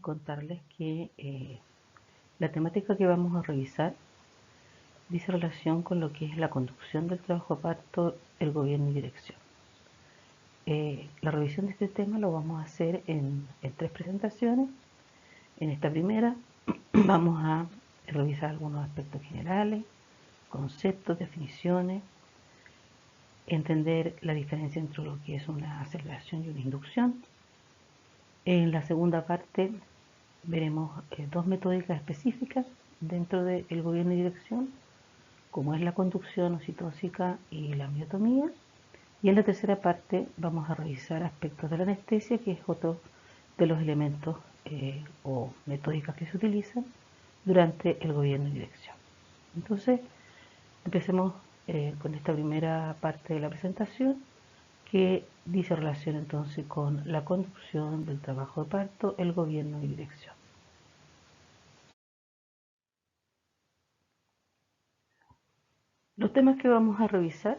contarles que la temática que vamos a revisar dice relación con lo que es la conducción del trabajo de parto, el gobierno y dirección. La revisión de este tema lo vamos a hacer en 3 presentaciones. En esta primera vamos a revisar algunos aspectos generales, conceptos, definiciones, entender la diferencia entre lo que es una aceleración y una inducción. En la segunda parte veremos 2 metódicas específicas dentro del gobierno y dirección, como es la conducción ocitósica y la miotomía. Y en la tercera parte vamos a revisar aspectos de la anestesia, que es otro de los elementos o metódicas que se utilizan durante el gobierno y dirección. Entonces, empecemos con esta primera parte de la presentación, que dice relación entonces con la conducción del trabajo de parto, el gobierno y dirección. Los temas que vamos a revisar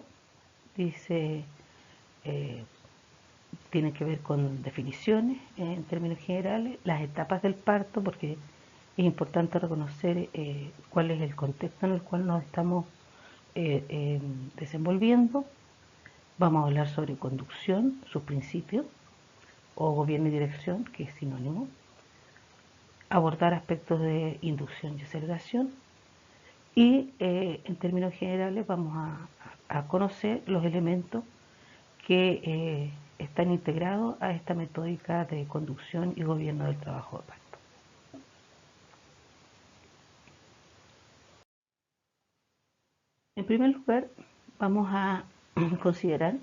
tienen que ver con definiciones en términos generales, las etapas del parto, porque es importante reconocer cuál es el contexto en el cual nos estamos desenvolviendo. Vamos a hablar sobre conducción, sus principios, o gobierno y dirección, que es sinónimo. Abordar aspectos de inducción y aceleración. Y en términos generales vamos a conocer los elementos que están integrados a esta metódica de conducción y gobierno del trabajo de parto. En primer lugar, vamos a considerar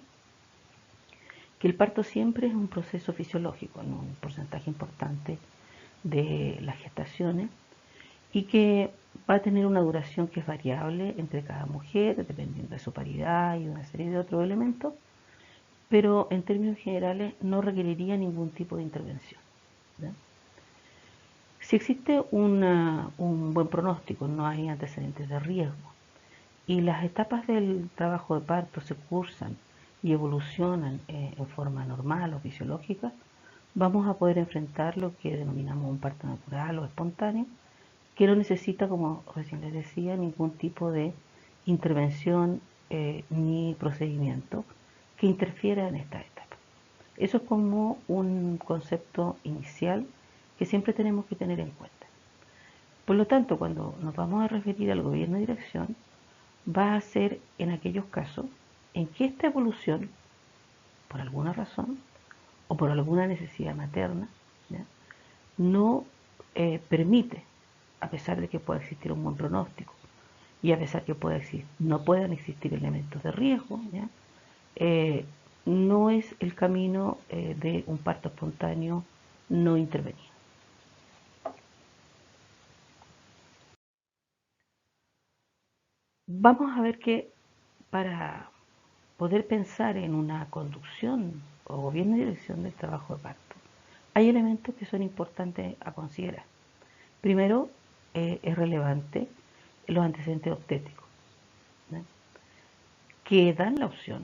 que el parto siempre es un proceso fisiológico, en un porcentaje importante de las gestaciones, y que va a tener una duración que es variable entre cada mujer, dependiendo de su paridad y una serie de otros elementos, pero en términos generales no requeriría ningún tipo de intervención, ¿verdad? Si existe un buen pronóstico, no hay antecedentes de riesgo, y las etapas del trabajo de parto se cursan y evolucionan en forma normal o fisiológica, vamos a poder enfrentar lo que denominamos un parto natural o espontáneo, que no necesita, como recién les decía, ningún tipo de intervención ni procedimiento que interfiera en esta etapa. Eso es como un concepto inicial que siempre tenemos que tener en cuenta. Por lo tanto, cuando nos vamos a referir al gobierno de dirección, va a ser en aquellos casos en que esta evolución, por alguna razón o por alguna necesidad materna, ¿ya?, no permite, a pesar de que pueda existir un buen pronóstico y a pesar que no puedan existir elementos de riesgo, ¿ya?, no es el camino de un parto espontáneo no intervenido. Vamos a ver que para poder pensar en una conducción o gobierno y dirección del trabajo de parto, hay elementos que son importantes a considerar. Primero, es relevante los antecedentes obstétricos, ¿no?, que dan la opción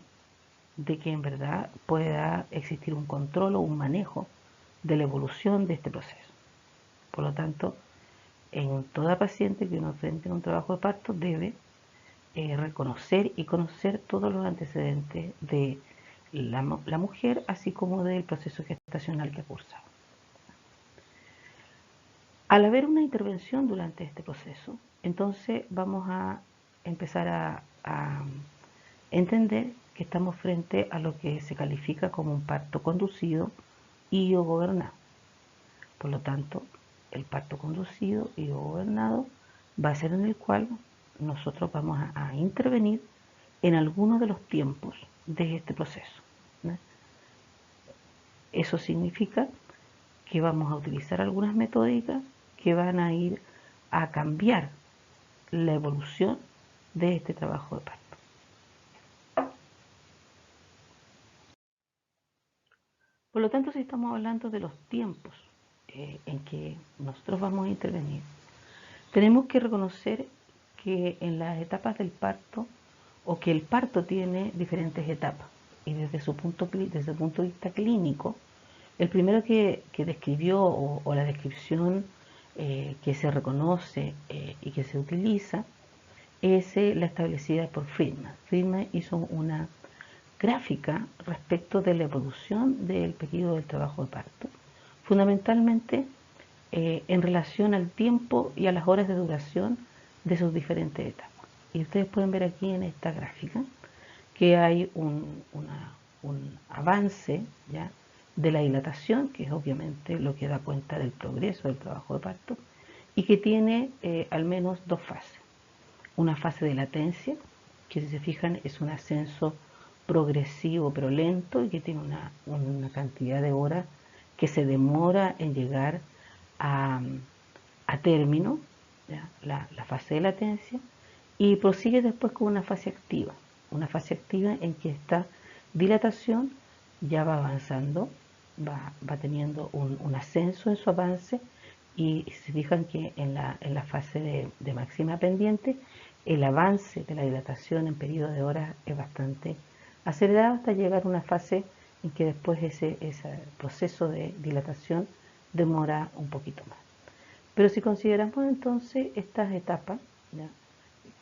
de que en verdad pueda existir un control o un manejo de la evolución de este proceso. Por lo tanto, en toda paciente que uno enfrente en un trabajo de parto debe reconocer y conocer todos los antecedentes de la mujer, así como del proceso gestacional que ha cursado. Al haber una intervención durante este proceso, entonces vamos a empezar a entender que estamos frente a lo que se califica como un parto conducido y o gobernado. Por lo tanto, el parto conducido y o gobernado va a ser en el cual nosotros vamos a intervenir en algunos de los tiempos de este proceso, ¿no? Eso significa que vamos a utilizar algunas metódicas que van a ir a cambiar la evolución de este trabajo de parto. Por lo tanto, si estamos hablando de los tiempos en que nosotros vamos a intervenir, tenemos que reconocer que en las etapas del parto, o que el parto tiene diferentes etapas, y desde el punto de vista clínico, El primero que describió o la descripción que se reconoce y que se utiliza es la establecida por Friedman. Friedman hizo una gráfica respecto de la evolución del periodo del trabajo de parto, fundamentalmente en relación al tiempo y a las horas de duración de sus diferentes etapas. Y ustedes pueden ver aquí en esta gráfica que hay un avance, ¿ya?, de la dilatación, que es obviamente lo que da cuenta del progreso del trabajo de parto, y que tiene al menos dos fases. Una fase de latencia, que si se fijan es un ascenso progresivo pero lento y que tiene una cantidad de horas que se demora en llegar a, a término, la fase de latencia, y prosigue después con una fase activa en que esta dilatación ya va avanzando, va teniendo un ascenso en su avance, y se fijan que en la fase de máxima pendiente el avance de la dilatación en periodo de horas es bastante acelerado hasta llegar a una fase en que después ese proceso de dilatación demora un poquito más. Pero si consideramos entonces estas etapas, ¿ya?,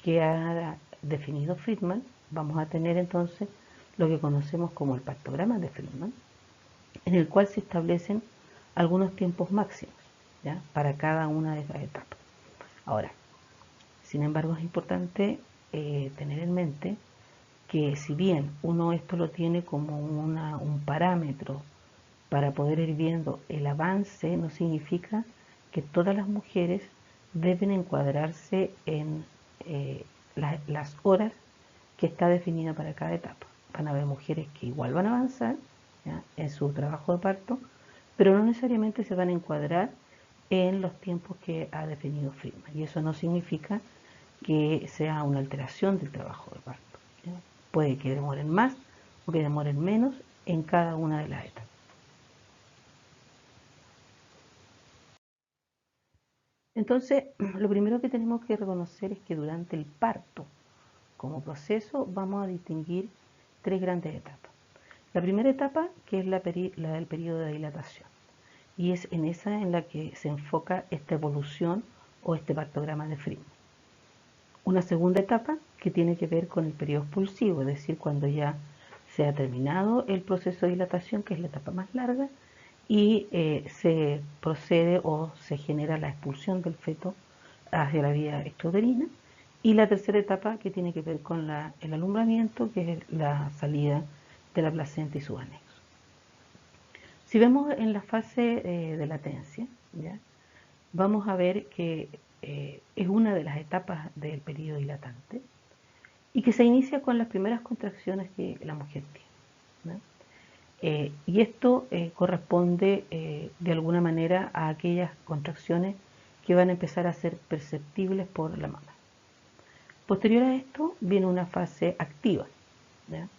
que ha definido Friedman, vamos a tener entonces lo que conocemos como el pactograma de Friedman, en el cual se establecen algunos tiempos máximos, ¿ya?, para cada una de estas etapas. Ahora, sin embargo, es importante tener en mente que si bien uno esto lo tiene como un parámetro para poder ir viendo el avance, no significa que todas las mujeres deben encuadrarse en las horas que está definida para cada etapa. Van a haber mujeres que igual van a avanzar, ¿ya?, en su trabajo de parto, pero no necesariamente se van a encuadrar en los tiempos que ha definido Friedman. Y eso no significa que sea una alteración del trabajo de parto, ¿ya? Puede que demoren más o que demoren menos en cada una de las etapas. Entonces, lo primero que tenemos que reconocer es que durante el parto, como proceso, vamos a distinguir tres grandes etapas. La primera etapa, que es la del periodo de dilatación, y es en esa en la que se enfoca esta evolución o este pactograma de Friedman. Una segunda etapa que tiene que ver con el periodo expulsivo, es decir, cuando ya se ha terminado el proceso de dilatación, que es la etapa más larga, y se procede o se genera la expulsión del feto hacia la vía extrauterina. Y la tercera etapa que tiene que ver con el alumbramiento, que es la salida de la placenta y sus anexos. Si vemos en la fase de latencia, ¿ya?, vamos a ver que es una de las etapas del periodo dilatante y que se inicia con las primeras contracciones que la mujer tiene, ¿no? Y esto corresponde de alguna manera a aquellas contracciones que van a empezar a ser perceptibles por la mama. Posterior a esto viene una fase activa, ¿ya?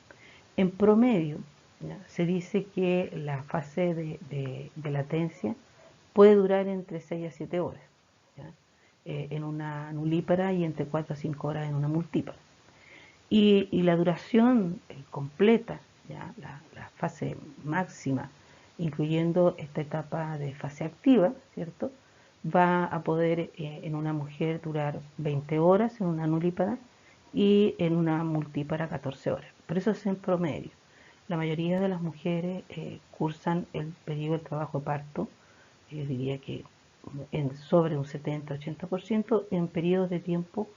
En promedio, ¿ya?, se dice que la fase de latencia puede durar entre 6 a 7 horas, ¿ya?, en una nulípara, y entre 4 a 5 horas en una multípara. Y la duración completa, ¿ya?, la fase máxima, incluyendo esta etapa de fase activa, ¿cierto?, va a poder en una mujer durar 20 horas en una nulípara y en una multípara 14 horas. Pero eso es en promedio. La mayoría de las mujeres cursan el periodo del trabajo de parto, yo diría que sobre un 70-80%, en periodos de tiempo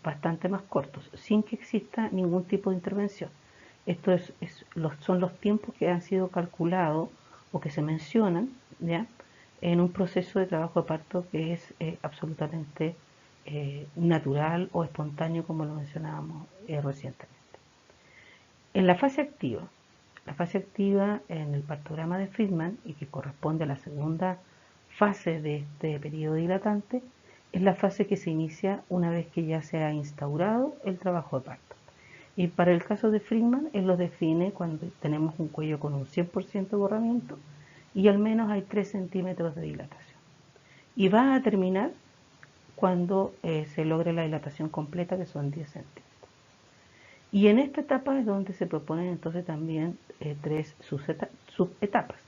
bastante más cortos, sin que exista ningún tipo de intervención. Estos son los tiempos que han sido calculados o que se mencionan, ¿ya?, en un proceso de trabajo de parto que es absolutamente natural o espontáneo, como lo mencionábamos recientemente. En la fase activa en el pactograma de Friedman, y que corresponde a la segunda fase de este periodo dilatante, es la fase que se inicia una vez que ya se ha instaurado el trabajo de parto. Y para el caso de Friedman, él lo define cuando tenemos un cuello con un 100% de borramiento y al menos hay 3 centímetros de dilatación. Y va a terminar cuando se logre la dilatación completa, que son 10 centímetros. Y en esta etapa es donde se proponen entonces también 3 subetapas.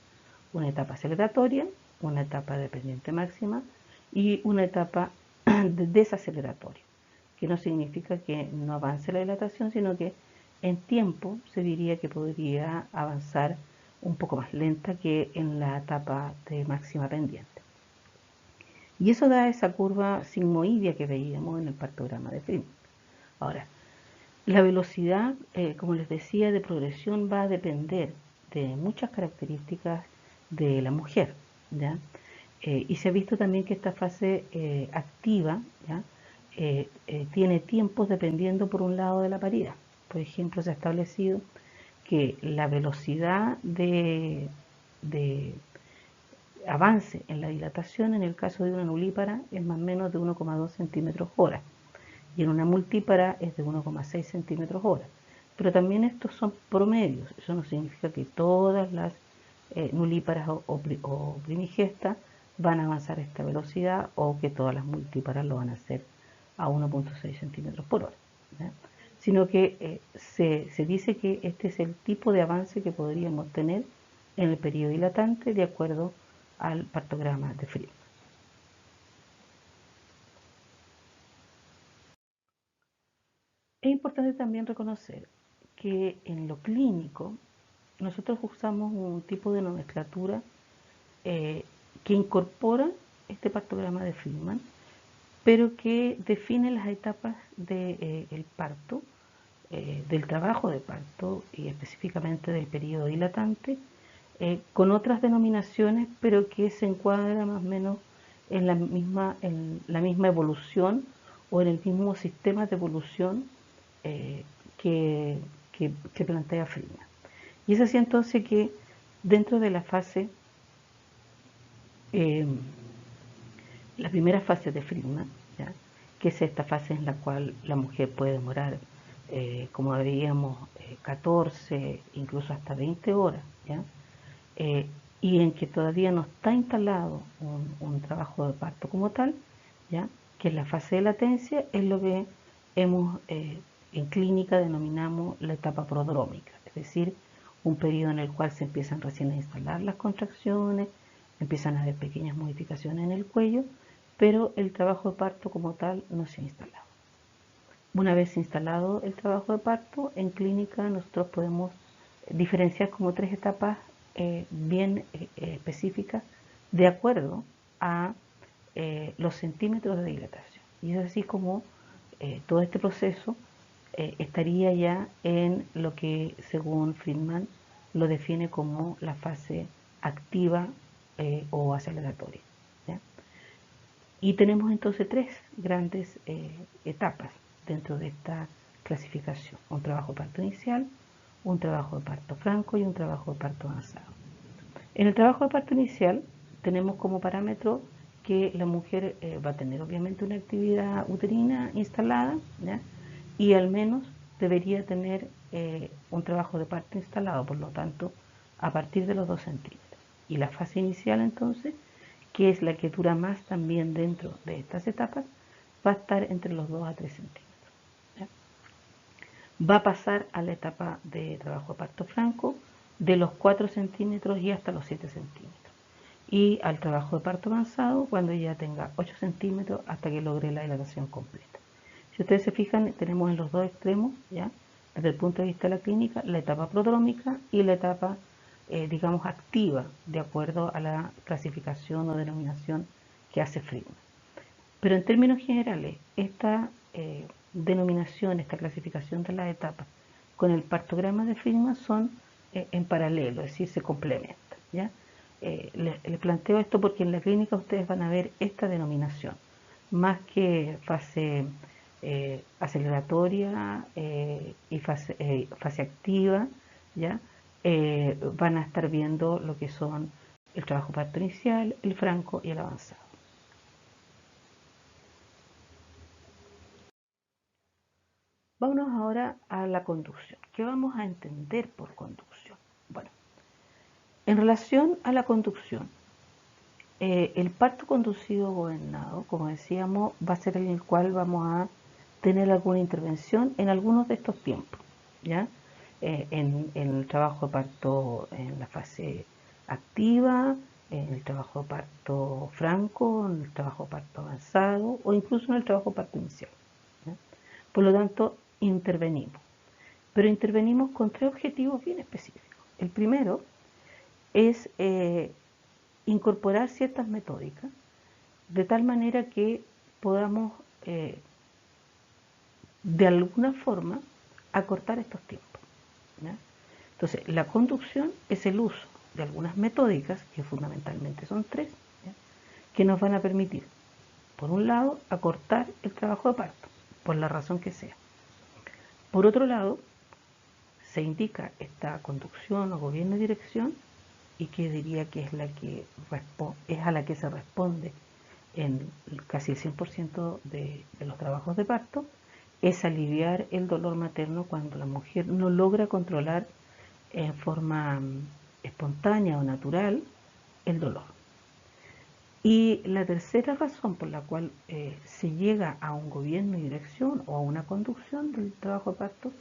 una etapa aceleratoria, una etapa de pendiente máxima y una etapa de desaceleratoria, que no significa que no avance la dilatación, sino que en tiempo se diría que podría avanzar un poco más lenta que en la etapa de máxima pendiente. Y eso da esa curva sigmoidea que veíamos en el partograma de Freeman. Ahora, la velocidad, como les decía, de progresión va a depender de muchas características de la mujer, ¿ya? Y se ha visto también que esta fase activa, ¿ya? Tiene tiempos dependiendo por un lado de la paridad. Por ejemplo, se ha establecido que la velocidad de avance en la dilatación en el caso de una nulípara es más o menos de 1,2 centímetros hora y en una multípara es de 1,6 centímetros hora. Pero también estos son promedios, eso no significa que todas las nulíparas o primigestas van a avanzar a esta velocidad o que todas las multíparas lo van a hacer a 1,6 centímetros por hora, ¿ya? Sino que se dice que este es el tipo de avance que podríamos tener en el periodo dilatante de acuerdo al partograma de Freeman. Es importante también reconocer que en lo clínico nosotros usamos un tipo de nomenclatura que incorpora este partograma de Freeman, pero que define las etapas del parto, del trabajo de parto y específicamente del periodo dilatante, con otras denominaciones, pero que se encuadra más o menos en la misma evolución o en el mismo sistema de evolución eh, que, que plantea Freeman. Y es así entonces que dentro de la fase, eh, la primera fase de Freeman, ¿ya? Que es esta fase en la cual la mujer puede demorar, como veíamos, 14, incluso hasta 20 horas, ¿ya? Eh, y en que todavía no está instalado un trabajo de parto como tal, ¿ya? Que es la fase de latencia, es lo que hemos en clínica denominamos la etapa prodrómica, es decir, un periodo en el cual se empiezan recién a instalar las contracciones, empiezan a haber pequeñas modificaciones en el cuello, pero el trabajo de parto como tal no se ha instalado. Una vez instalado el trabajo de parto, en clínica nosotros podemos diferenciar como tres etapas bien específicas de acuerdo a los centímetros de dilatación. Y es así como todo este proceso estaría ya en lo que según Friedman lo define como la fase activa o aceleratoria, ¿ya? Y tenemos entonces tres grandes etapas dentro de esta clasificación: un trabajo de parto inicial, un trabajo de parto franco y un trabajo de parto avanzado. En el trabajo de parto inicial tenemos como parámetro que la mujer va a tener obviamente una actividad uterina instalada, ¿ya? Y al menos debería tener un trabajo de parto instalado, por lo tanto, a partir de los 2 centímetros. Y la fase inicial entonces, que es la que dura más también dentro de estas etapas, va a estar entre los 2 a 3 centímetros, ¿ya? Va a pasar a la etapa de trabajo de parto franco de los 4 centímetros y hasta los 7 centímetros. Y al trabajo de parto avanzado cuando ya tenga 8 centímetros hasta que logre la dilatación completa. Si ustedes se fijan, tenemos en los dos extremos, ¿ya? Desde el punto de vista de la clínica, la etapa prodrómica y la etapa, digamos, activa, de acuerdo a la clasificación o denominación que hace Freeman. Pero en términos generales, esta denominación, esta clasificación de las etapas con el partograma de Freeman son en paralelo, es decir, se complementan, ¿ya? Les planteo esto porque en la clínica ustedes van a ver esta denominación, más que fase aceleratoria y fase activa, ¿ya? Van a estar viendo lo que son el trabajo parto inicial, el franco y el avanzado. Vámonos ahora a la conducción. ¿Qué vamos a entender por conducción? Bueno, en relación a la conducción, el parto conducido o gobernado, como decíamos, va a ser en el cual vamos a tener alguna intervención en algunos de estos tiempos, ¿ya? En el trabajo de parto en la fase activa, en el trabajo de parto franco, en el trabajo de parto avanzado o incluso en el trabajo de parto inicial. ¿Ya? Por lo tanto, intervenimos. Pero intervenimos con 3 objetivos bien específicos. El primero es incorporar ciertas metódicas de tal manera que podamos de alguna forma acortar estos tiempos. ¿Ya? Entonces, la conducción es el uso de algunas metódicas, que fundamentalmente son 3, ¿ya? Que nos van a permitir, por un lado, acortar el trabajo de parto, por la razón que sea. Por otro lado, se indica esta conducción o gobierno y dirección, y que diría que es a la que se responde en casi el 100% de los trabajos de parto, es aliviar el dolor materno cuando la mujer no logra controlar en forma espontánea o natural el dolor. Y la tercera razón por la cual se llega a un gobierno y dirección o a una conducción del trabajo de parto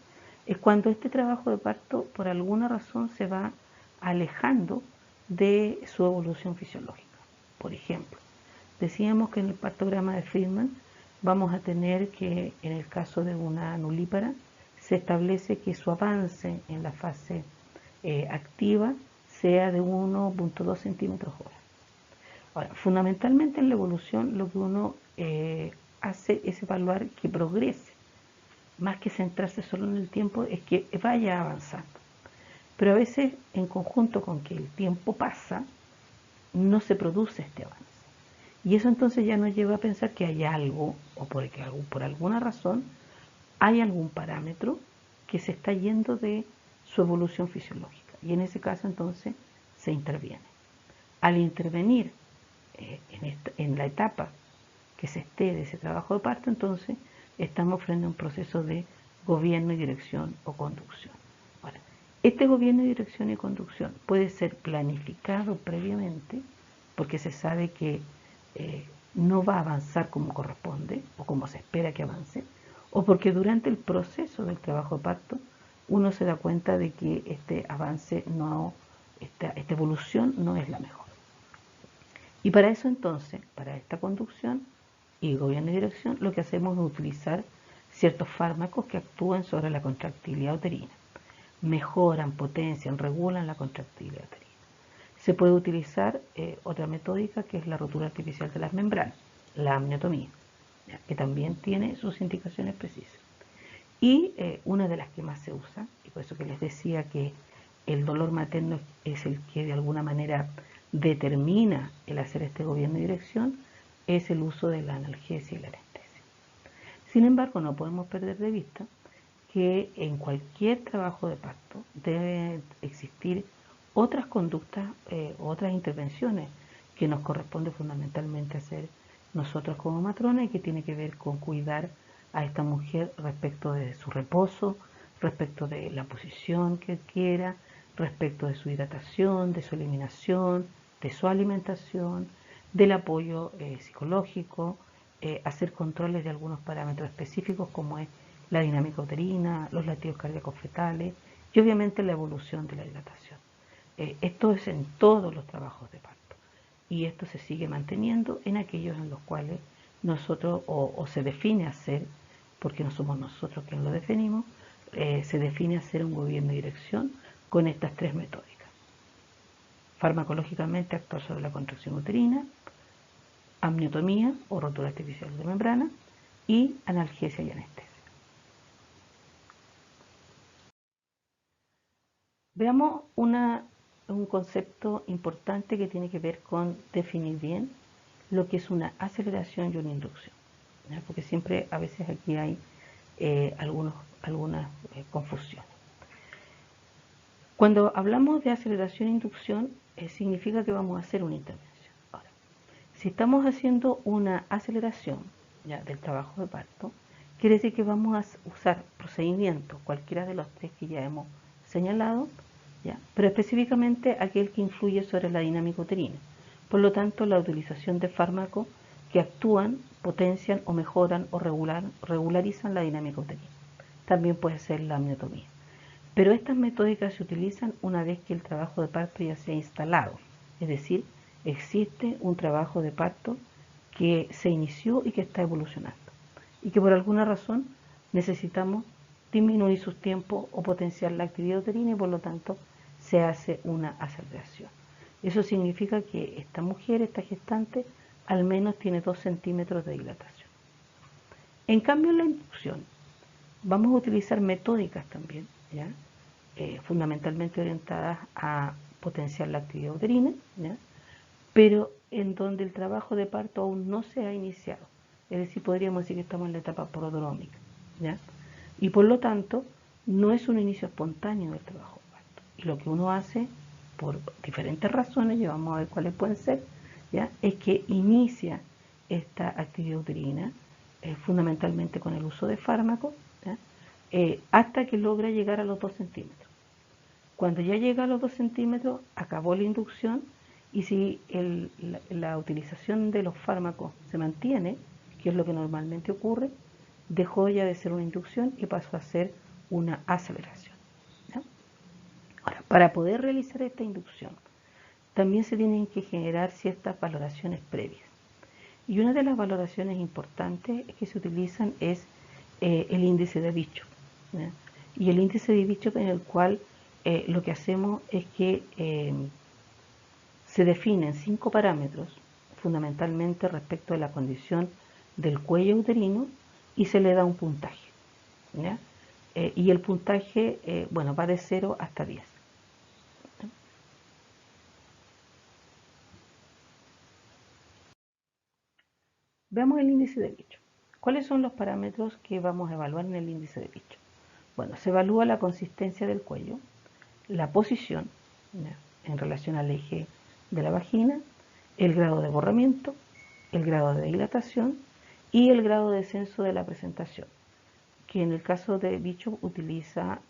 es cuando este trabajo de parto por alguna razón se va alejando de su evolución fisiológica. Por ejemplo, decíamos que en el partograma de Friedman vamos a tener que, en el caso de una nulípara, se establece que su avance en la fase activa sea de 1.2 centímetros hora. Ahora, fundamentalmente en la evolución lo que uno hace es evaluar que progrese, más que centrarse solo en el tiempo, es que vaya avanzando. Pero a veces, en conjunto con que el tiempo pasa, no se produce este avance. Y eso entonces ya nos lleva a pensar que hay algo, o por alguna razón, hay algún parámetro que se está yendo de su evolución fisiológica. Y en ese caso entonces se interviene. Al intervenir en la etapa que se esté de ese trabajo de parto, entonces estamos frente a un proceso de gobierno y dirección o conducción. Ahora, este gobierno y dirección y conducción puede ser planificado previamente porque se sabe que no va a avanzar como corresponde o como se espera que avance, o porque durante el proceso del trabajo de parto uno se da cuenta de que este avance esta evolución no es la mejor. Y para eso entonces, para esta conducción y gobierno y dirección, lo que hacemos es utilizar ciertos fármacos que actúan sobre la contractilidad uterina. Mejoran, potencian, regulan la contractilidad uterina. Se puede utilizar otra metódica que es la rotura artificial de las membranas, la amniotomía, ¿ya? Que también tiene sus indicaciones precisas. Y una de las que más se usa, y por eso que les decía que el dolor materno es el que de alguna manera determina el hacer este gobierno y dirección, es el uso de la analgesia y la anestesia. Sin embargo, no podemos perder de vista que en cualquier trabajo de parto deben existir otras conductas, otras intervenciones que nos corresponde fundamentalmente hacer nosotros como matronas y que tiene que ver con cuidar a esta mujer respecto de su reposo, respecto de la posición que quiera, respecto de su hidratación, de su eliminación, de su alimentación, del apoyo psicológico, hacer controles de algunos parámetros específicos como es la dinámica uterina, los latidos cardíacos fetales y obviamente la evolución de la hidratación. Esto es en todos los trabajos de parto y esto se sigue manteniendo en aquellos en los cuales nosotros o se define hacer, porque no somos nosotros quienes lo definimos, se define hacer un gobierno y dirección con estas 3 metódicas. Farmacológicamente actuar sobre la contracción uterina, amniotomía o rotura artificial de membrana y analgesia y anestesia. Veamos un concepto importante que tiene que ver con definir bien lo que es una aceleración y una inducción, ¿ya? Porque siempre a veces aquí hay algunas confusiones. Cuando hablamos de aceleración e inducción, significa que vamos a hacer una intervención. Ahora, si estamos haciendo una aceleración ya del trabajo de parto, quiere decir que vamos a usar procedimientos, cualquiera de los 3 que ya hemos señalado, ¿ya? Pero específicamente aquel que influye sobre la dinámica uterina. Por lo tanto, la utilización de fármacos que actúan, potencian o mejoran o regularizan la dinámica uterina. También puede ser la amniotomía. Pero estas metódicas se utilizan una vez que el trabajo de parto ya se ha instalado, es decir, existe un trabajo de parto que se inició y que está evolucionando, y que por alguna razón necesitamos disminuir sus tiempos o potenciar la actividad uterina y por lo tanto se hace una aceleración. Eso significa que esta mujer, esta gestante, al menos tiene 2 centímetros de dilatación. En cambio, en la inducción vamos a utilizar metódicas también, ¿ya? Fundamentalmente orientadas a potenciar la actividad uterina, ¿ya? Pero en donde el trabajo de parto aún no se ha iniciado. Es decir, podríamos decir que estamos en la etapa prodrómica, ¿ya? Y por lo tanto, no es un inicio espontáneo del trabajo de parto. Y lo que uno hace, por diferentes razones, y vamos a ver cuáles pueden ser, ¿ya? Es que inicia esta actividad uterina, fundamentalmente con el uso de fármacos, ¿ya? Hasta que logra llegar a los 2 centímetros. Cuando ya llega a los 2 centímetros, acabó la inducción, y si la utilización de los fármacos se mantiene, que es lo que normalmente ocurre, dejó ya de ser una inducción y pasó a ser una aceleración, ¿ya? Ahora, para poder realizar esta inducción, también se tienen que generar ciertas valoraciones previas. Y una de las valoraciones importantes que se utilizan es el índice de Bishop, ¿ya? Y el índice de Bishop, en el cual lo que hacemos es que se definen 5 parámetros, fundamentalmente respecto de la condición del cuello uterino, y se le da un puntaje, ¿ya? Y el puntaje, bueno, va de 0 hasta 10. Veamos el índice de Bishop. ¿Cuáles son los parámetros que vamos a evaluar en el índice de Bishop? Bueno, se evalúa la consistencia del cuello, la posición, ¿ya?, en relación al eje de la vagina, el grado de borramiento, el grado de dilatación y el grado de descenso de la presentación, que en el caso de Bishop utiliza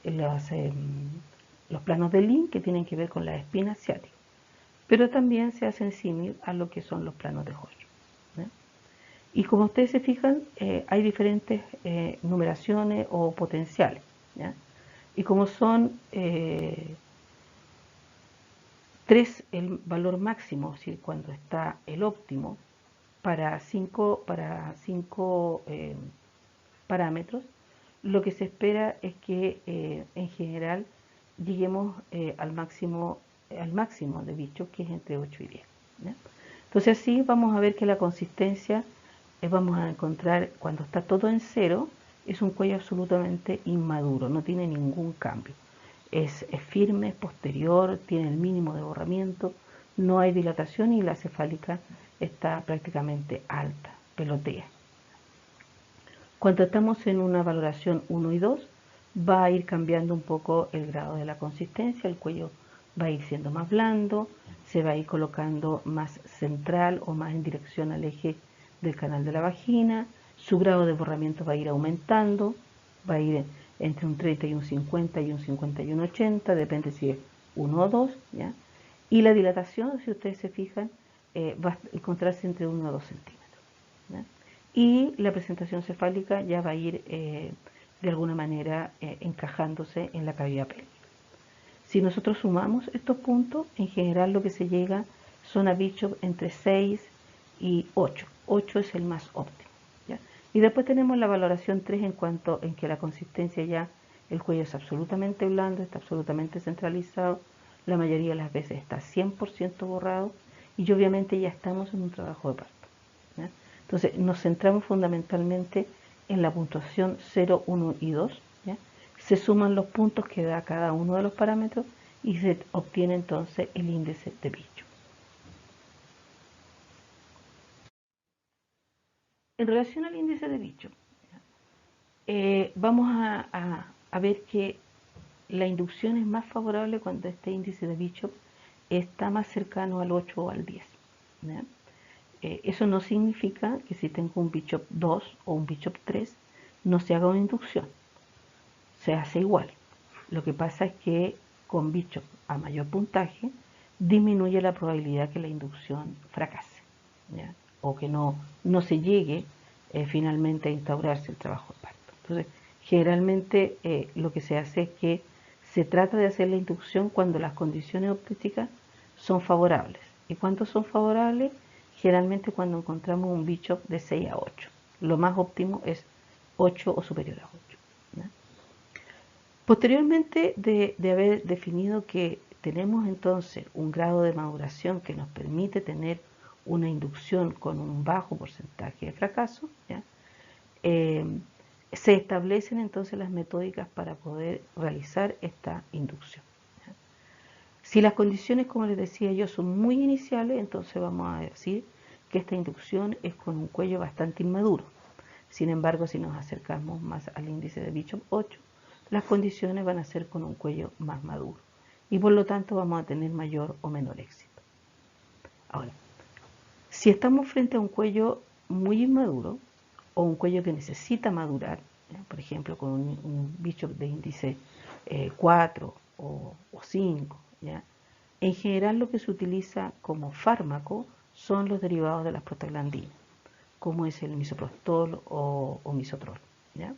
los planos de Lynn, que tienen que ver con la espina ciática, pero también se hacen símil a lo que son los planos de Hodge, ¿ya? Y como ustedes se fijan, hay diferentes numeraciones o potenciales, ¿ya? Y como son 3 el valor máximo, es decir, cuando está el óptimo, para 5 parámetros, lo que se espera es que en general lleguemos al máximo de Bishop, que es entre 8 y 10, ¿ya? Entonces así vamos a ver que la consistencia, vamos a encontrar cuando está todo en 0, es un cuello absolutamente inmaduro, no tiene ningún cambio. Es firme, es posterior, tiene el mínimo de borramiento, no hay dilatación y la cefálica está prácticamente alta, pelotea. Cuando estamos en una valoración 1 y 2, va a ir cambiando un poco el grado de la consistencia, el cuello va a ir siendo más blando, se va a ir colocando más central o más en dirección al eje del canal de la vagina, su grado de borramiento va a ir aumentando, va a ir entre un 30 y un 50 y un 50 y un 80, depende si es 1 o 2, ¿ya? Y la dilatación, si ustedes se fijan, va a encontrarse entre 1 o 2 centímetros, ¿ya? Y la presentación cefálica ya va a ir de alguna manera encajándose en la cavidad pélvica. Si nosotros sumamos estos puntos, en general lo que se llega son a Bishop entre 6 y 8. 8 es el más óptimo, ¿ya? Y después tenemos la valoración 3 en cuanto en que la consistencia ya, el cuello es absolutamente blando, está absolutamente centralizado, la mayoría de las veces está 100% borrado y obviamente ya estamos en un trabajo de parto, ¿ya? Entonces nos centramos fundamentalmente en la puntuación 0, 1 y 2, ¿ya? Se suman los puntos que da cada uno de los parámetros y se obtiene entonces el índice de Bishop. En relación al índice de Bishop, vamos a ver que la inducción es más favorable cuando este índice de Bishop está más cercano al 8 o al 10, ¿ya? Eso no significa que si tengo un Bishop 2 o un Bishop 3 no se haga una inducción, se hace igual. Lo que pasa es que con Bishop a mayor puntaje disminuye la probabilidad que la inducción fracase, ¿ya? O que no se llegue finalmente a instaurarse el trabajo de parto. Entonces, Generalmente lo que se hace es que se trata de hacer la inducción cuando las condiciones ópticas son favorables. ¿Y cuántos son favorables? Generalmente cuando encontramos un bicho de 6 a 8. Lo más óptimo es 8 o superior a 8. ¿Ya? Posteriormente de haber definido que tenemos entonces un grado de maduración que nos permite tener una inducción con un bajo porcentaje de fracaso, ¿ya? Se establecen entonces las metódicas para poder realizar esta inducción. ¿Ya? Si las condiciones, como les decía yo, son muy iniciales, entonces vamos a decir que esta inducción es con un cuello bastante inmaduro. Sin embargo, si nos acercamos más al índice de Bishop 8, las condiciones van a ser con un cuello más maduro y por lo tanto vamos a tener mayor o menor éxito. Ahora, si estamos frente a un cuello muy inmaduro o un cuello que necesita madurar, ¿ya? Por ejemplo, con un Bishop de índice 4 o 5, ¿ya? En general lo que se utiliza como fármaco son los derivados de las prostaglandinas, como es el misoprostol o misotrol, ¿ya?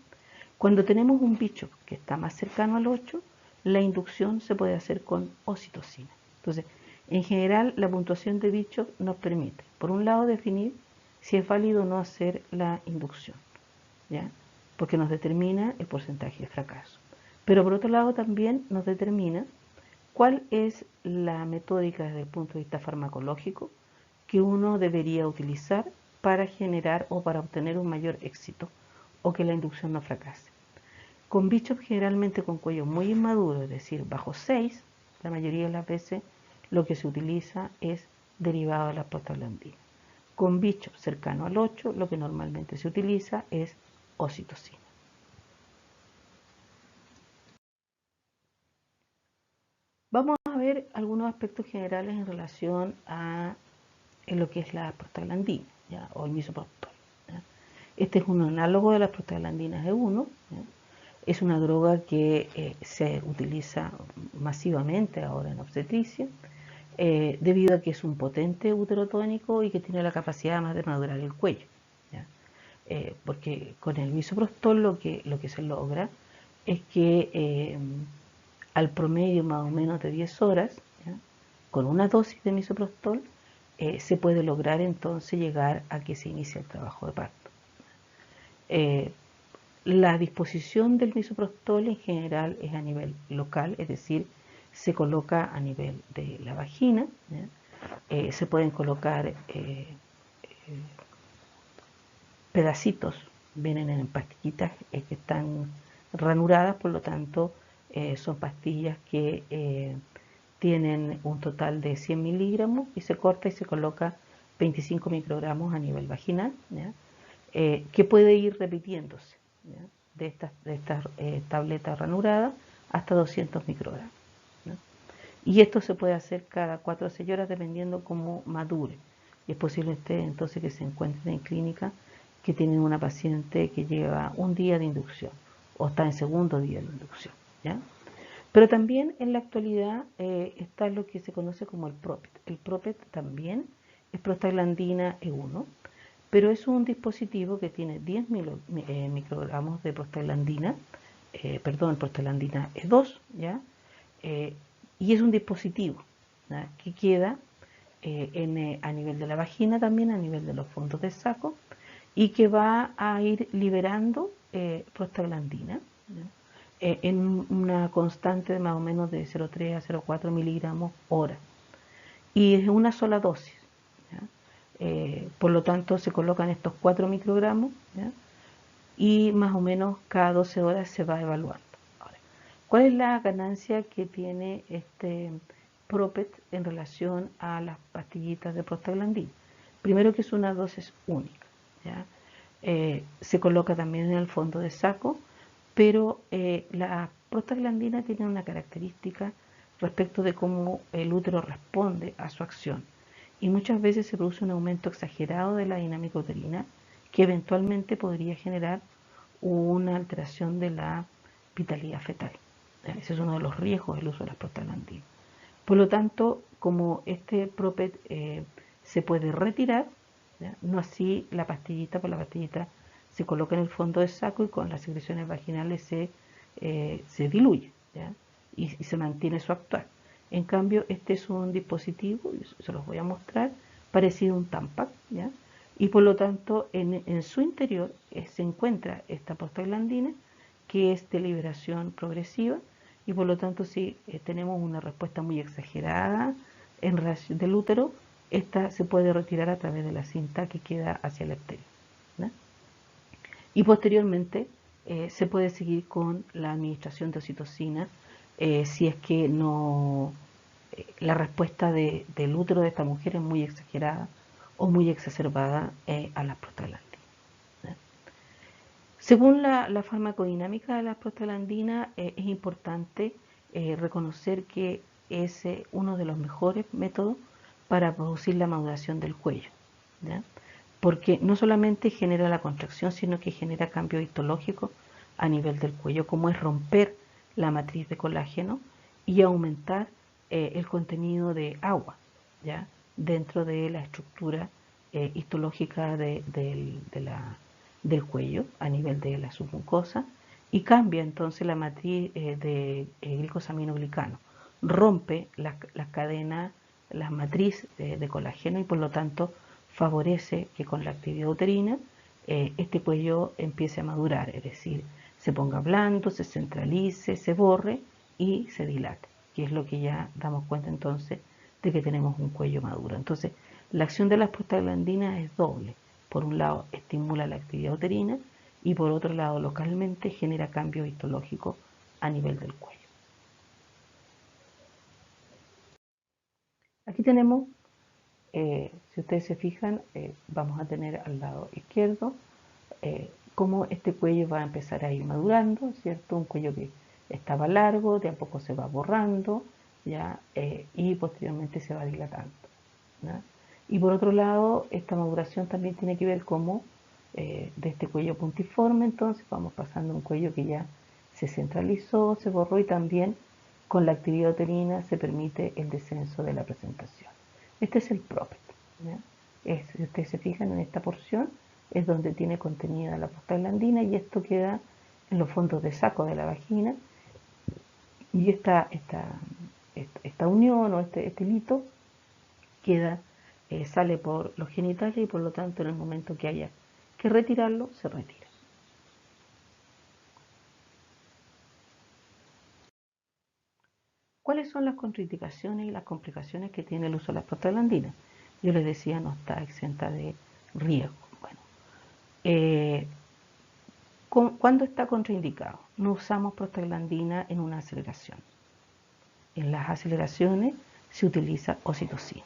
Cuando tenemos un bicho que está más cercano al 8, la inducción se puede hacer con oxitocina. Entonces, en general, la puntuación de bicho nos permite, por un lado, definir si es válido o no hacer la inducción, ¿ya? Porque nos determina el porcentaje de fracaso. Pero por otro lado también nos determina cuál es la metódica desde el punto de vista farmacológico que uno debería utilizar para generar o para obtener un mayor éxito o que la inducción no fracase. Con bichos generalmente con cuello muy inmaduro, es decir, bajo 6, la mayoría de las veces lo que se utiliza es derivado de la prostaglandina. Con bichos cercano al 8, lo que normalmente se utiliza es oxitocina. Vamos a ver algunos aspectos generales en relación a lo que es la prostaglandina, ¿ya? O el misoprostol. ¿Ya? Este es un análogo de las prostaglandinas E1. ¿Ya? Es una droga que se utiliza masivamente ahora en obstetricia, debido a que es un potente uterotónico y que tiene la capacidad además de madurar el cuello. ¿Ya? Porque con el misoprostol lo que se logra es que al promedio más o menos de 10 horas, ¿ya? Con una dosis de misoprostol, se puede lograr entonces llegar a que se inicie el trabajo de parto. La disposición del misoprostol en general es a nivel local, es decir, se coloca a nivel de la vagina, se pueden colocar pedacitos, vienen en pastillitas que están ranuradas, por lo tanto son pastillas que tienen un total de 100 miligramos y se corta y se coloca 25 microgramos a nivel vaginal, ¿ya? Que puede ir repitiéndose, ¿ya? De estas tabletas ranuradas hasta 200 microgramos, ¿no? Y esto se puede hacer cada 4 a 6 horas dependiendo cómo madure. Y es posible entonces que se encuentren en clínica que tienen una paciente que lleva un día de inducción o está en segundo día de inducción, ¿ya? Pero también en la actualidad está lo que se conoce como el PROPET. El PROPET también es prostaglandina E1, pero es un dispositivo que tiene 10 microgramos de prostaglandina, prostaglandina E2, ¿ya? Y es un dispositivo, ¿ya? Que queda a nivel de la vagina también, a nivel de los fondos de saco, y que va a ir liberando prostaglandina, ¿ya? En una constante de más o menos de 0,3 a 0,4 miligramos hora. Y es una sola dosis, ¿ya? Por lo tanto, se colocan estos 4 microgramos, ¿ya? Y más o menos cada 12 horas se va evaluando. Ahora, ¿cuál es la ganancia que tiene este PROPET en relación a las pastillitas de prostaglandina? Primero que es una dosis única, ¿ya? Se coloca también en el fondo de saco, pero la prostaglandina tiene una característica respecto de cómo el útero responde a su acción. Y muchas veces se produce un aumento exagerado de la dinámica uterina que eventualmente podría generar una alteración de la vitalidad fetal. Ese es uno de los riesgos del uso de las prostaglandinas. Por lo tanto, como este PROPET se puede retirar, ¿ya? No así la pastillita, pues la pastillita se coloca en el fondo del saco y con las secreciones vaginales se diluye, ¿ya? Y se mantiene su actuar. En cambio, este es un dispositivo, se los voy a mostrar, parecido a un Tampax, ¿ya? Y por lo tanto, en su interior se encuentra esta prostaglandina, que es de liberación progresiva, y por lo tanto, si tenemos una respuesta muy exagerada en relación del útero, esta se puede retirar a través de la cinta que queda hacia el exterior, ¿no? Y posteriormente se puede seguir con la administración de oxitocina si es que no la respuesta del útero de esta mujer es muy exagerada o muy exacerbada a las prostaglandinas. Según la farmacodinámica de la prostaglandina, es importante reconocer que es uno de los mejores métodos para producir la maduración del cuello, ¿ya? Porque no solamente genera la contracción, sino que genera cambio histológico a nivel del cuello, como es romper la matriz de colágeno y aumentar el contenido de agua, ¿ya? Dentro de la estructura histológica del cuello a nivel de la submucosa, y cambia entonces la matriz de glicosaminoglicano, rompe las cadenas, las matrices de colágeno, y por lo tanto favorece que con la actividad uterina este cuello empiece a madurar, es decir, se ponga blando, se centralice, se borre y se dilate, que es lo que ya damos cuenta entonces de que tenemos un cuello maduro. Entonces, la acción de las prostaglandinas es doble. Por un lado, estimula la actividad uterina y por otro lado, localmente genera cambio histológico a nivel del cuello. Aquí tenemos, si ustedes se fijan, vamos a tener al lado izquierdo cómo este cuello va a empezar a ir madurando, ¿cierto? Un cuello que estaba largo, de a poco se va borrando, ¿ya? Y posteriormente se va dilatando, ¿ya? Y por otro lado, esta maduración también tiene que ver cómo de este cuello puntiforme, entonces vamos pasando a un cuello que ya se centralizó, se borró, y también con la actividad uterina se permite el descenso de la presentación. Este es el propet, ¿ya? Si ustedes se fijan en esta porción, es donde tiene contenida la prostaglandina, y esto queda en los fondos de saco de la vagina, y esta unión o este hito queda, sale por los genitales, y por lo tanto en el momento que haya que retirarlo, se retira. ¿Cuáles son las contraindicaciones y las complicaciones que tiene el uso de las prostaglandinas? Yo les decía, no está exenta de riesgo. Bueno, ¿cuándo está contraindicado? No usamos prostaglandina en una aceleración. En las aceleraciones se utiliza oxitocina,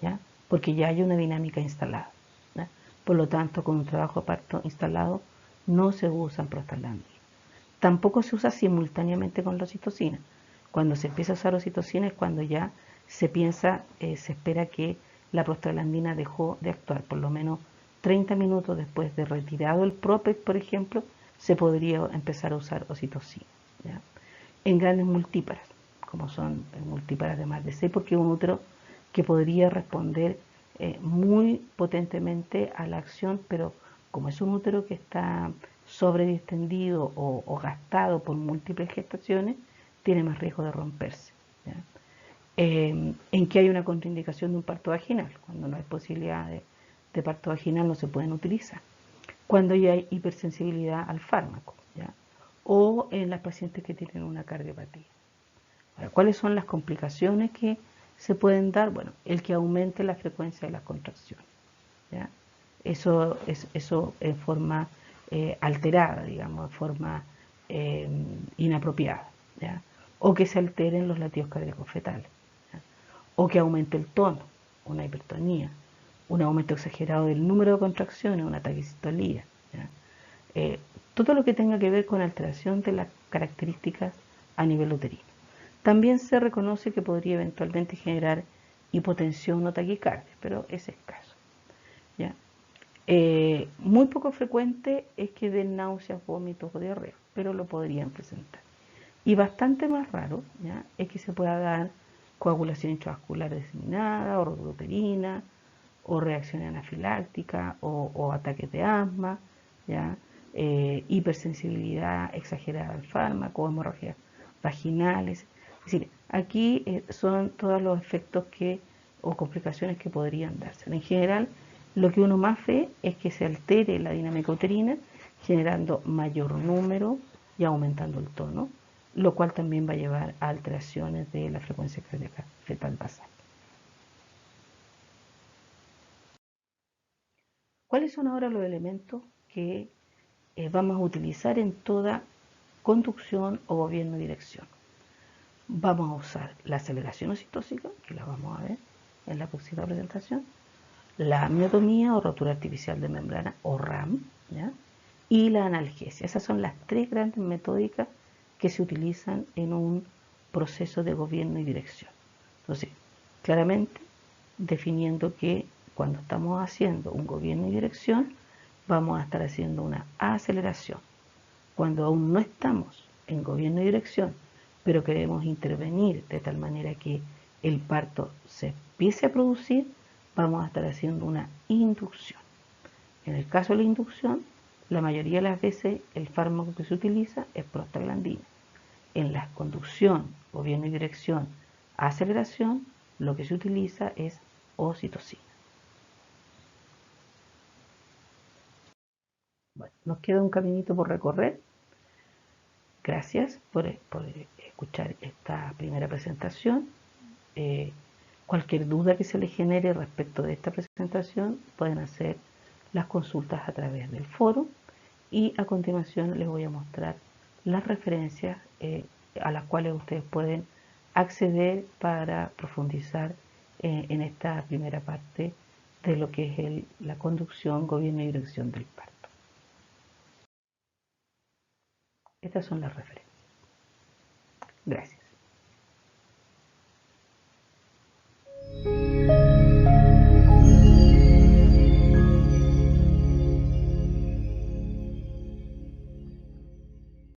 ¿ya? Porque ya hay una dinámica instalada, ¿ya? Por lo tanto, con un trabajo de parto instalado no se usan prostaglandinas. Tampoco se usa simultáneamente con la oxitocina. Cuando se empieza a usar oxitocina es cuando ya se piensa, se espera que la prostaglandina dejó de actuar. Por lo menos 30 minutos después de retirado el propet, por ejemplo, se podría empezar a usar oxitocina, ¿ya? En grandes multíparas, como son multíparas de más de 6, porque es un útero que podría responder muy potentemente a la acción, pero como es un útero que está sobredistendido o gastado por múltiples gestaciones, tiene más riesgo de romperse, ¿ya? En que hay una contraindicación de un parto vaginal. Cuando no hay posibilidad de parto vaginal, no se pueden utilizar. Cuando ya hay hipersensibilidad al fármaco, ¿ya? O en las pacientes que tienen una cardiopatía. Ahora, ¿cuáles son las complicaciones que se pueden dar? Bueno, el que aumente la frecuencia de las contracciones, ¿ya? Eso en forma alterada, digamos, en forma inapropiada, ¿ya? O que se alteren los latidos cardíacos fetales, ¿ya? O que aumente el tono, una hipertonía, un aumento exagerado del número de contracciones, una taquicistolía, ¿ya? Todo lo que tenga que ver con alteración de las características a nivel uterino. También se reconoce que podría eventualmente generar hipotensión o taquicardia, pero es escaso, ¿ya? Muy poco frecuente es que den náuseas, vómitos o diarrea, pero lo podrían presentar. Y bastante más raro, ¿ya?, es que se pueda dar coagulación intravascular diseminada, o rotura uterina, o reacción anafiláctica, o ataques de asma, ¿ya? hipersensibilidad exagerada al fármaco, hemorragias vaginales. Es decir, aquí son todos los efectos o complicaciones que podrían darse. En general, lo que uno más ve es que se altere la dinámica uterina, generando mayor número y aumentando el tono, lo cual también va a llevar a alteraciones de la frecuencia cardíaca fetal basal. ¿Cuáles son ahora los elementos que vamos a utilizar en toda conducción o gobierno y dirección? Vamos a usar la aceleración oxitóxica, que la vamos a ver en la próxima presentación, la amiotomía o rotura artificial de membrana o RAM, ¿ya? Y la analgesia. Esas son las tres grandes metódicas que se utilizan en un proceso de gobierno y dirección. Entonces, claramente definiendo que cuando estamos haciendo un gobierno y dirección, vamos a estar haciendo una aceleración. Cuando aún no estamos en gobierno y dirección, pero queremos intervenir de tal manera que el parto se empiece a producir, vamos a estar haciendo una inducción. En el caso de la inducción, la mayoría de las veces el fármaco que se utiliza es prostaglandina. En la conducción, gobierno y dirección, aceleración, lo que se utiliza es oxitocina. Bueno, nos queda un caminito por recorrer. Gracias por escuchar esta primera presentación. Cualquier duda que se les genere respecto de esta presentación pueden hacer las consultas a través del foro y a continuación les voy a mostrar las referencias a las cuales ustedes pueden acceder para profundizar en esta primera parte de lo que es la conducción, gobierno y dirección del parto. Estas son las referencias. Gracias.